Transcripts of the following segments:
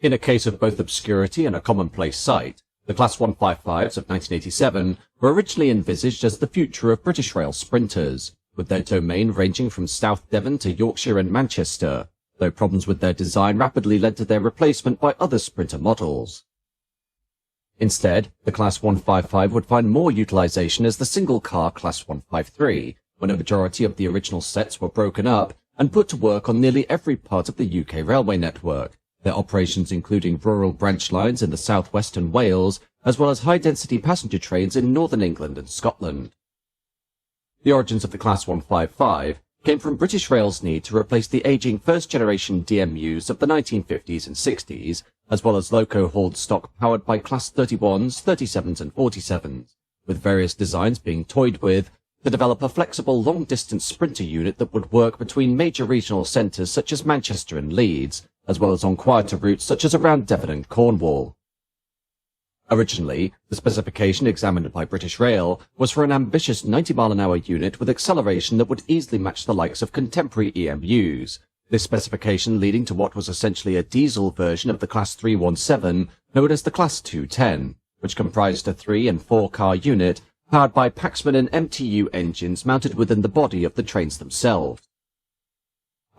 In a case of both obscurity and a commonplace sight, the Class 155s of 1987 were originally envisaged as the future of British Rail sprinters, with their domain ranging from South Devon to Yorkshire and Manchester, though problems with their design rapidly led to their replacement by other sprinter models. Instead, the Class 155 would find more utilization as the single-car Class 153, when a majority of the original sets were broken up and put to work on nearly every part of the UK railway network, their operations including rural branch lines in the southwest and Wales, as well as high-density passenger trains in northern England and Scotland. The origins of the Class 155 came from British Rail's need to replace the aging first-generation DMUs of the 1950s and 60s, as well as loco-hauled stock powered by Class 31s, 37s and 47s, with various designs being toyed with to develop a flexible long-distance sprinter unit that would work between major regional centres such as Manchester and Leeds, as well as on quieter routes such as around Devon and Cornwall. Originally, the specification examined by British Rail was for an ambitious 90-mile-an-hour unit with acceleration that would easily match the likes of contemporary EMUs, this specification leading to what was essentially a diesel version of the Class 317 known as the Class 210, which comprised a 3- and 4-car unit powered by Paxman and MTU engines mounted within the body of the trains themselves.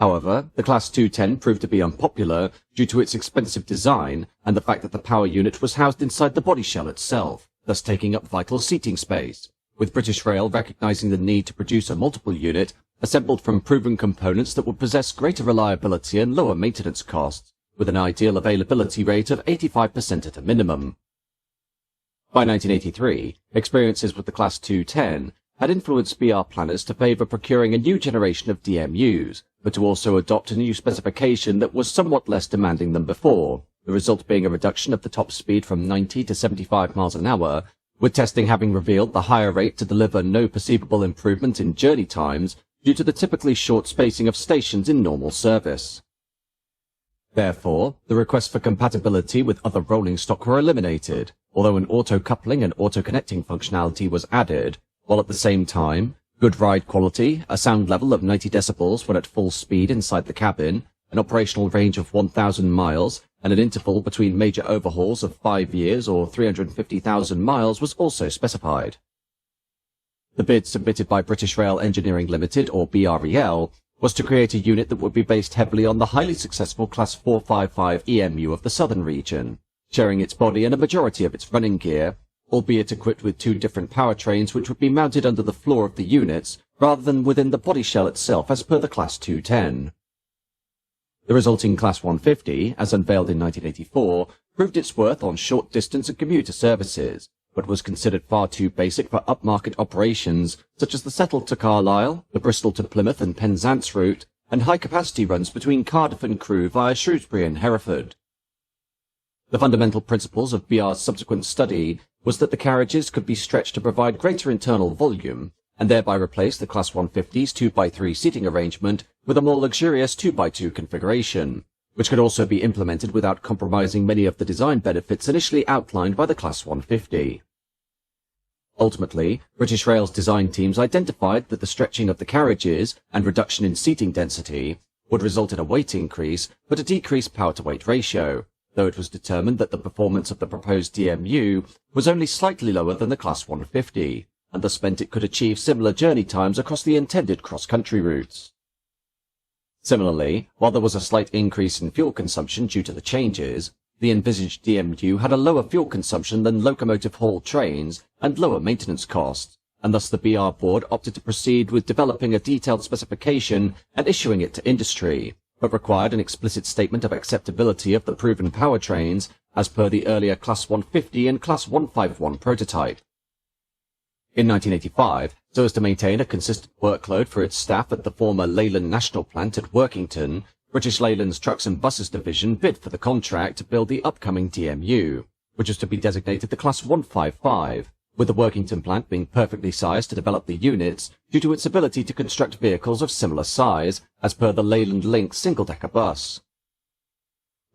However, the Class 210 proved to be unpopular due to its expensive design and the fact that the power unit was housed inside the body shell itself, thus taking up vital seating space, with British Rail recognising the need to produce a multiple unit assembled from proven components that would possess greater reliability and lower maintenance costs, with an ideal availability rate of 85% at a minimum. By 1983, experiences with the Class 210 had influenced BR planners to favour procuring a new generation of DMUs, but to also adopt a new specification that was somewhat less demanding than before, the result being a reduction of the top speed from 90 to 75 miles an hour, with testing having revealed the higher rate to deliver no perceivable improvement in journey times due to the typically short spacing of stations in normal service. Therefore, the requests for compatibility with other rolling stock were eliminated, although an auto-coupling and auto-connecting functionality was added, while at the same time, good ride quality, a sound level of 90 decibels when at full speed inside the cabin, an operational range of 1,000 miles, and an interval between major overhauls of 5 years or 350,000 miles was also specified. The bid submitted by British Rail Engineering Limited, or BREL, was to create a unit that would be based heavily on the highly successful Class 455 EMU of the southern region, sharing its body and a majority of its running gear, albeit equipped with 2 different powertrains which would be mounted under the floor of the units rather than within the body shell itself as per the Class 210. The resulting Class 150, as unveiled in 1984, proved its worth on short-distance and commuter services, but was considered far too basic for upmarket operations such as the Settle to Carlisle, the Bristol to Plymouth and Penzance route, and high-capacity runs between Cardiff and Crewe via Shrewsbury and Hereford. The fundamental principles of BR's subsequent study was that the carriages could be stretched to provide greater internal volume, and thereby replace the Class 150's 2x3 seating arrangement with a more luxurious 2x2 configuration, which could also be implemented without compromising many of the design benefits initially outlined by the Class 150. Ultimately, British Rail's design teams identified that the stretching of the carriages and reduction in seating density would result in a weight increase but a decreased power-to-weight ratio, though it was determined that the performance of the proposed DMU was only slightly lower than the Class 150, and thus meant it could achieve similar journey times across the intended cross-country routes. Similarly, while there was a slight increase in fuel consumption due to the changes, the envisaged DMU had a lower fuel consumption than locomotive-haul trains and lower maintenance costs, and thus the BR board opted to proceed with developing a detailed specification and issuing it to industry, but required an explicit statement of acceptability of the proven powertrains as per the earlier Class 150 and Class 151 prototype. In 1985, so as to maintain a consistent workload for its staff at the former Leland National Plant at Workington, British Leyland's Trucks and Buses division bid for the contract to build the upcoming DMU, which was to be designated the Class 155, with the Workington plant being perfectly sized to develop the units due to its ability to construct vehicles of similar size as per the Leland Link single-decker bus.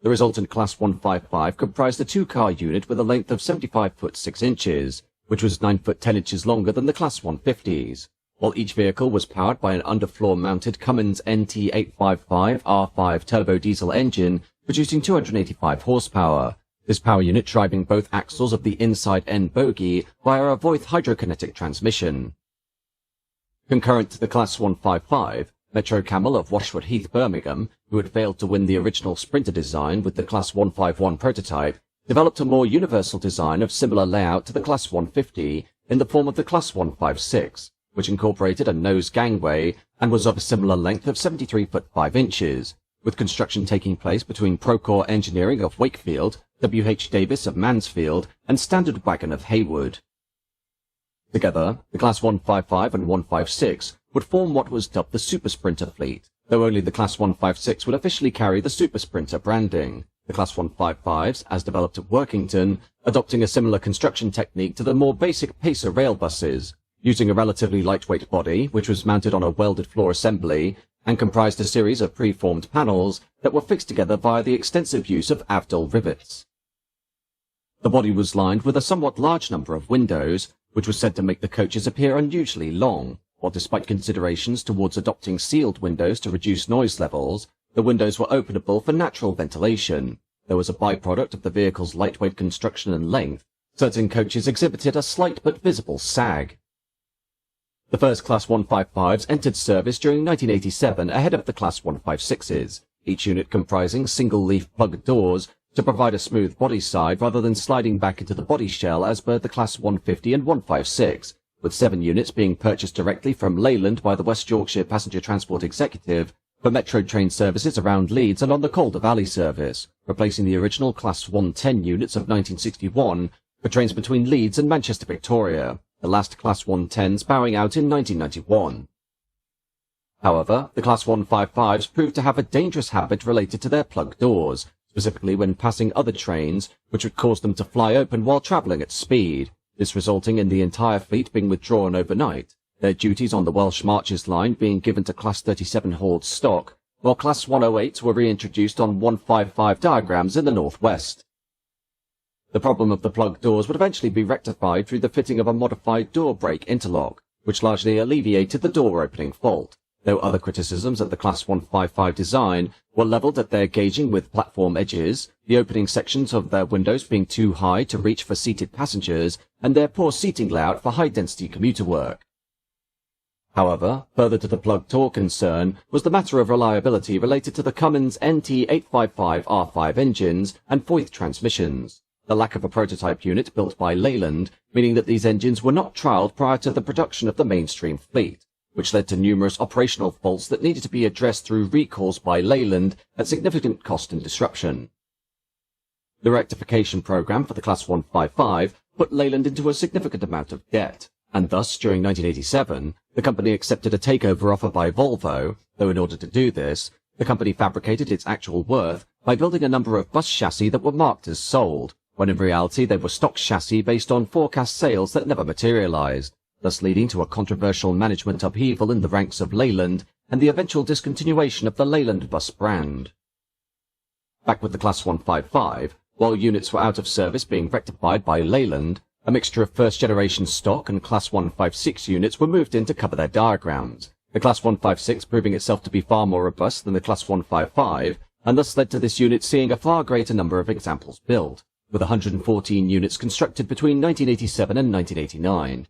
The resultant Class 155 comprised a 2-car unit with a length of 75 foot 6 inches, which was 9 foot 10 inches longer than the Class 150s, while each vehicle was powered by an underfloor-mounted Cummins NT855 R5 turbo diesel engine producing 285 horsepower. This power unit driving both axles of the inside end bogie via a Voith hydrokinetic transmission. Concurrent to the Class 155, Metro Camel of Washwood Heath, Birmingham, who had failed to win the original Sprinter design with the Class 151 prototype, developed a more universal design of similar layout to the Class 150 in the form of the Class 156, which incorporated a nose gangway and was of a similar length of 73 foot 5 inches, with construction taking place between Procore Engineering of Wakefield, W.H. Davis of Mansfield, and Standard Wagon of Haywood. Together, the Class 155 and 156 would form what was dubbed the Super Sprinter fleet, though only the Class 156 would officially carry the Super Sprinter branding, the Class 155s, as developed at Workington, adopting a similar construction technique to the more basic Pacer rail buses, using a relatively lightweight body which was mounted on a welded floor assembly and comprised a series of pre-formed panels that were fixed together via the extensive use of Avdol rivets. The body was lined with a somewhat large number of windows, which was said to make the coaches appear unusually long, while despite considerations towards adopting sealed windows to reduce noise levels, the windows were openable for natural ventilation. There was a byproduct of the vehicle's lightweight construction and length. Certain coaches exhibited a slight but visible sag. The first Class 155s entered service during 1987 ahead of the Class 156s, each unit comprising single-leaf plug doors to provide a smooth body side rather than sliding back into the body shell as per the Class 150 and 156, with 7 units being purchased directly from Leland by the West Yorkshire Passenger Transport Executive for metro train services around Leeds and on the Calder Valley service, replacing the original Class 110 units of 1961 for trains between Leeds and Manchester Victoria, the last Class 110s bowing out in 1991. However, the Class 155s proved to have a dangerous habit related to their plug doors, specifically when passing other trains, which would cause them to fly open while travelling at speed, this resulting in the entire fleet being withdrawn overnight, their duties on the Welsh Marches line being given to Class 37 hauled stock, while Class 108s were reintroduced on 155 diagrams in the northwest. The problem of the plug doors would eventually be rectified through the fitting of a modified door brake interlock, which largely alleviated the door opening fault, though other criticisms of the Class 155 design were levelled at their gauging with platform edges, the opening sections of their windows being too high to reach for seated passengers, and their poor seating layout for high-density commuter work. However, further to the plug door concern was the matter of reliability related to the Cummins NT855R5 engines and Voith transmissions, the lack of a prototype unit built by Leland, meaning that these engines were not trialled prior to the production of the mainstream fleet, which led to numerous operational faults that needed to be addressed through recalls by Leland at significant cost and disruption. The rectification program for the Class 155 put Leland into a significant amount of debt, and thus, during 1987, the company accepted a takeover offer by Volvo, though in order to do this, the company fabricated its actual worth by building a number of bus chassis that were marked as sold, when in reality they were stock chassis based on forecast sales that never materialized, thus leading to a controversial management upheaval in the ranks of Leland and the eventual discontinuation of the Leland bus brand. Back with the Class 155, while units were out of service being rectified by Leland, a mixture of first-generation stock and Class 156 units were moved in to cover their diagrams, the Class 156 proving itself to be far more robust than the Class 155, and thus led to this unit seeing a far greater number of examples built, with 114 units constructed between 1987 and 1989.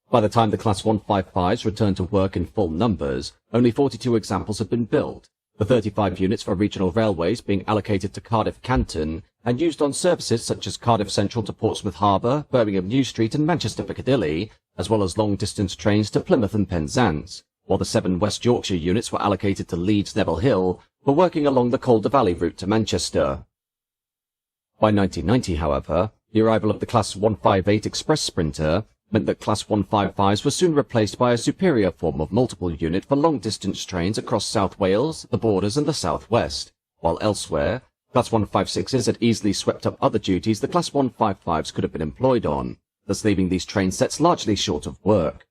By the time the Class 155s returned to work in full numbers, only 42 examples had been built, the 35 units for regional railways being allocated to Cardiff Canton and used on services such as Cardiff Central to Portsmouth Harbour, Birmingham New Street and Manchester Piccadilly, as well as long-distance trains to Plymouth and Penzance, while the 7 West Yorkshire units were allocated to Leeds Neville Hill, were working along the Calder Valley route to Manchester. By 1990, however, the arrival of the Class 158 Express Sprinter meant that Class 155s were soon replaced by a superior form of multiple unit for long-distance trains across South Wales, the Borders and the South West, while elsewhere, Class 156s had easily swept up other duties the Class 155s could have been employed on, thus leaving these train sets largely short of work.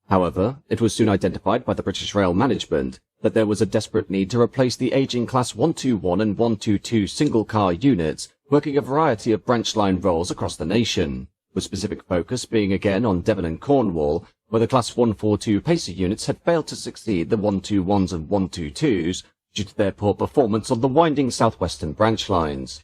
However, it was soon identified by the British Rail management that there was a desperate need to replace the aging Class 121 and 122 single-car units working a variety of branchline roles across the nation, with specific focus being again on Devon and Cornwall, where the Class 142 Pacer units had failed to succeed the 121s and 122s due to their poor performance on the winding southwestern branch lines.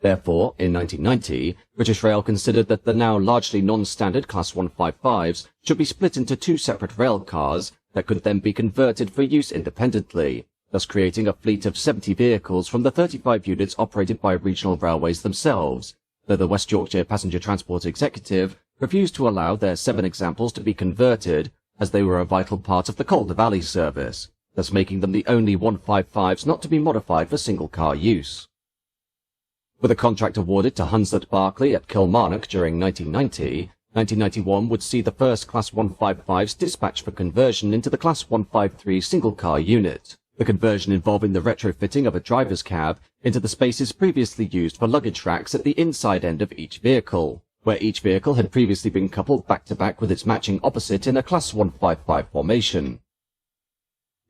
Therefore, in 1990, British Rail considered that the now largely non-standard Class 155s should be split into two separate rail cars that could then be converted for use independently, thus creating a fleet of 70 vehicles from the 35 units operated by regional railways themselves, though the West Yorkshire Passenger Transport Executive refused to allow their 7 examples to be converted, as they were a vital part of the Calder Valley service, thus making them the only 155s not to be modified for single-car use. With a contract awarded to Hunslet Barclay at Kilmarnock during 1990, 1991 would see the first Class 155s dispatched for conversion into the Class 153 single-car unit, the conversion involving the retrofitting of a driver's cab into the spaces previously used for luggage racks at the inside end of each vehicle, where each vehicle had previously been coupled back-to-back with its matching opposite in a Class 155 formation.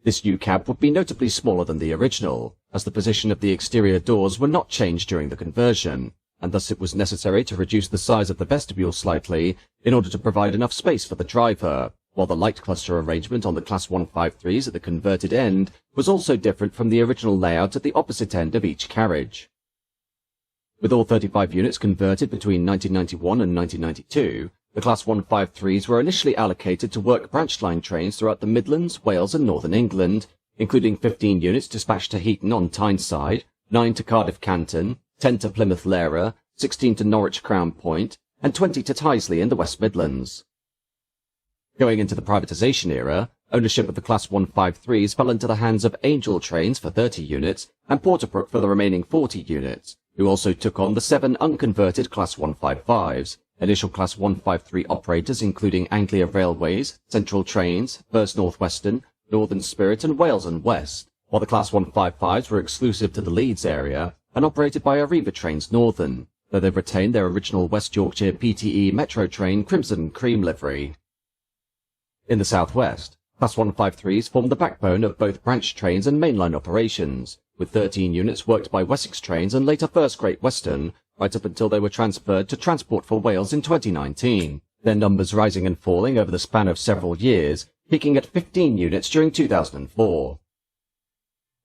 This new cab would be notably smaller than the original, as the position of the exterior doors were not changed during the conversion, and thus it was necessary to reduce the size of the vestibule slightly in order to provide enough space for the driver, while the light cluster arrangement on the Class 153s at the converted end was also different from the original layout at the opposite end of each carriage. With all 35 units converted between 1991 and 1992, the Class 153s were initially allocated to work branch line trains throughout the Midlands, Wales and Northern England, including 15 units dispatched to Heaton on Tyneside, 9 to Cardiff Canton, 10 to Plymouth Lera, 16 to Norwich Crown Point, and 20 to Tyseley in the West Midlands. Going into the privatisation era, ownership of the Class 153s fell into the hands of Angel Trains for 30 units and Porterbrook for the remaining 40 units, who also took on the 7 unconverted Class 155s, initial Class 153 operators including Anglia Railways, Central Trains, First North Western, Northern Spirit and Wales and West, while the Class 155s were exclusive to the Leeds area and operated by Arriva Trains Northern, though they retained their original West Yorkshire PTE Metro train Crimson and Cream livery. In the southwest, Class 153s formed the backbone of both branch trains and mainline operations, with 13 units worked by Wessex Trains and later First Great Western, right up until they were transferred to Transport for Wales in 2019, their numbers rising and falling over the span of several years, peaking at 15 units during 2004.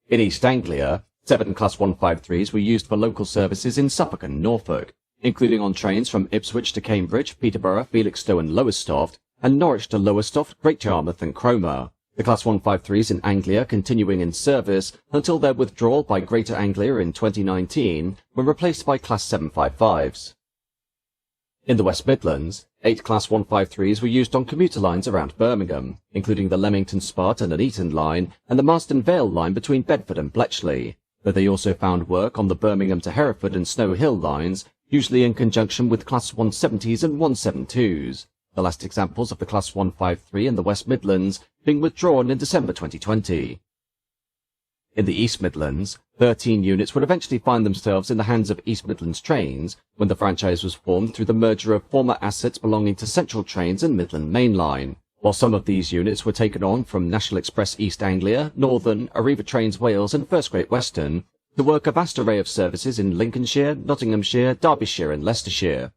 In East Anglia, 7 Class 153s were used for local services in Suffolk and Norfolk, including on trains from Ipswich to Cambridge, Peterborough, Felixstowe and Lowestoft, and Norwich to Lowestoft, Great Yarmouth and Cromer, the Class 153s in Anglia continuing in service until their withdrawal by Greater Anglia in 2019 were replaced by Class 755s. In the West Midlands, 8 Class 153s were used on commuter lines around Birmingham, including the Leamington-Spartan and Eton line and the Marston Vale line between Bedford and Bletchley, though they also found work on the Birmingham to Hereford and Snow Hill lines, usually in conjunction with Class 170s and 172s, the last examples of the Class 153 in the West Midlands being withdrawn in December 2020. In the East Midlands, 13 units would eventually find themselves in the hands of East Midlands Trains when the franchise was formed through the merger of former assets belonging to Central Trains and Midland Mainline, while some of these units were taken on from National Express East Anglia, Northern, Arriva Trains Wales and First Great Western to work a vast array of services in Lincolnshire, Nottinghamshire, Derbyshire and Leicestershire.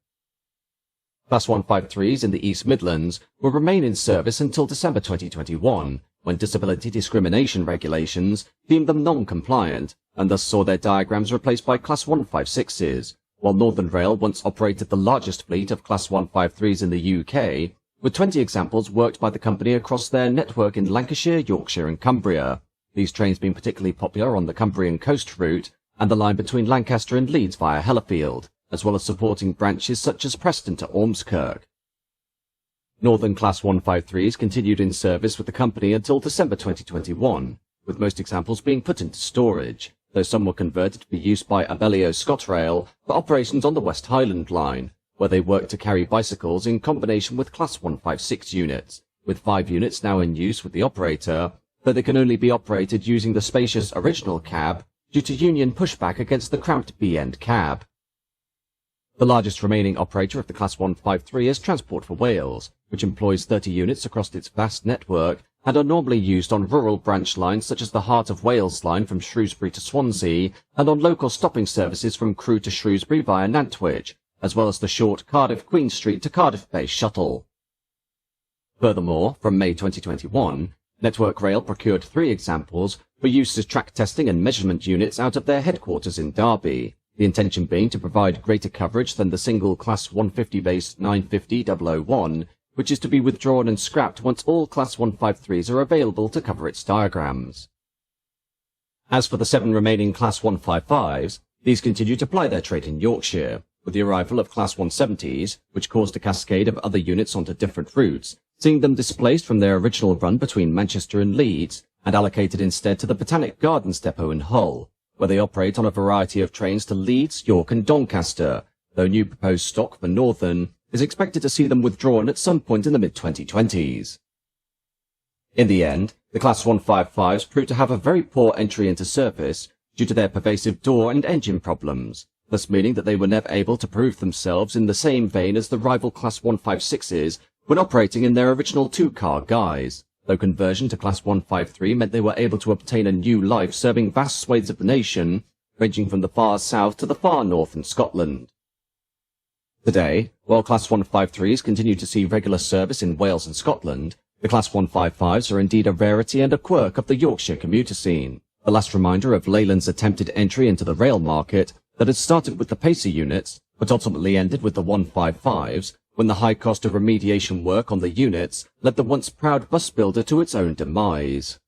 Class 153s in the East Midlands will remain in service until December 2021, when disability discrimination regulations deemed them non-compliant, and thus saw their diagrams replaced by Class 156s, while Northern Rail once operated the largest fleet of Class 153s in the UK, with 20 examples worked by the company across their network in Lancashire, Yorkshire and Cumbria, these trains being particularly popular on the Cumbrian coast route and the line between Lancaster and Leeds via Hellerfield, as well as supporting branches such as Preston to Ormskirk. Northern Class 153s continued in service with the company until December 2021, with most examples being put into storage, though some were converted for use by Abellio ScotRail for operations on the West Highland Line, where they worked to carry bicycles in combination with Class 156 units, with 5 units now in use with the operator, though they can only be operated using the spacious original cab due to union pushback against the cramped B-end cab. The largest remaining operator of the Class 153 is Transport for Wales, which employs 30 units across its vast network and are normally used on rural branch lines such as the Heart of Wales line from Shrewsbury to Swansea and on local stopping services from Crewe to Shrewsbury via Nantwich, as well as the short Cardiff Queen Street to Cardiff Bay shuttle. Furthermore, from May 2021, Network Rail procured 3 examples were used as track testing and measurement units out of their headquarters in Derby, the intention being to provide greater coverage than the single Class 150-based 950-001, which is to be withdrawn and scrapped once all Class 153s are available to cover its diagrams. As for the 7 remaining Class 155s, these continue to ply their trade in Yorkshire, with the arrival of Class 170s, which caused a cascade of other units onto different routes, seeing them displaced from their original run between Manchester and Leeds, and allocated instead to the Botanic Gardens depot in Hull, where they operate on a variety of trains to Leeds, York and Doncaster, though new proposed stock for Northern is expected to see them withdrawn at some point in the mid-2020s. In the end, the Class 155s proved to have a very poor entry into service due to their pervasive door and engine problems, thus meaning that they were never able to prove themselves in the same vein as the rival Class 156s when operating in their original 2-car guise, though conversion to Class 153 meant they were able to obtain a new life serving vast swathes of the nation, ranging from the far south to the far north in Scotland. Today, while Class 153s continue to see regular service in Wales and Scotland, the Class 155s are indeed a rarity and a quirk of the Yorkshire commuter scene, the last reminder of Leland's attempted entry into the rail market that had started with the Pacer units, but ultimately ended with the 155s, when the high cost of remediation work on the units led the once proud bus builder to its own demise.